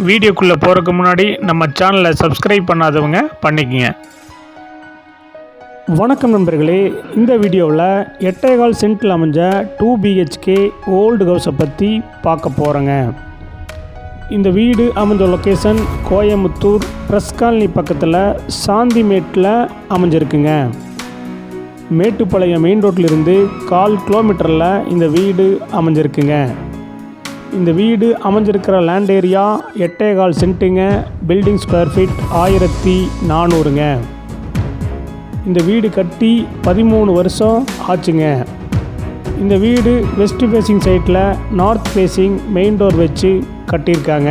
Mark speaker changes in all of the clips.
Speaker 1: வீடியோக்குள்ளே போகிறதுக்கு முன்னாடி நம்ம சேனலை சப்ஸ்கிரைப் பண்ணாதவங்க பண்ணிக்கங்க.
Speaker 2: வணக்கம் நண்பர்களே, இந்த வீடியோவில் 8.25 சென்ட்டில் அமைஞ்ச 2 BHK ஓல்டு ஹவுஸை பற்றி பார்க்க போகிறோங்க. இந்த வீடு அமைஞ்ச லொக்கேஷன் கோயம்புத்தூர் ப்ரெஸ் காலனி பக்கத்தில் சாந்திமேட்டில் அமைஞ்சிருக்குங்க. மேட்டுப்பாளையம் மெயின் ரோட்டிலிருந்து 1/4 கிலோமீட்டரில் இந்த வீடு அமைஞ்சிருக்குங்க. இந்த வீடு அமைஞ்சிருக்கிற லேண்ட் ஏரியா 8.25 சென்ட்டுங்க. பில்டிங் ஸ்கொயர் ஃபீட் 1400ங்க. இந்த வீடு கட்டி 13 வருஷம் ஆச்சுங்க. இந்த வீடு வெஸ்ட் ஃபேஸிங் சைட்டில் நார்த் ஃபேஸிங் மெயின் டோர் வச்சு கட்டியிருக்காங்க.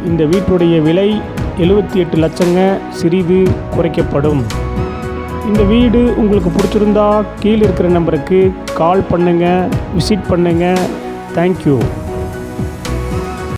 Speaker 2: இந்த வீட்டுடைய விலை 78 லட்சங்க. சிறிது குறைக்கப்படும். இந்த வீடு உங்களுக்கு பிடிச்சிருந்தா கீழே இருக்கிற நம்பருக்கு கால் பண்ணுங்கள், விசிட் பண்ணுங்கள். தேங்க்யூ.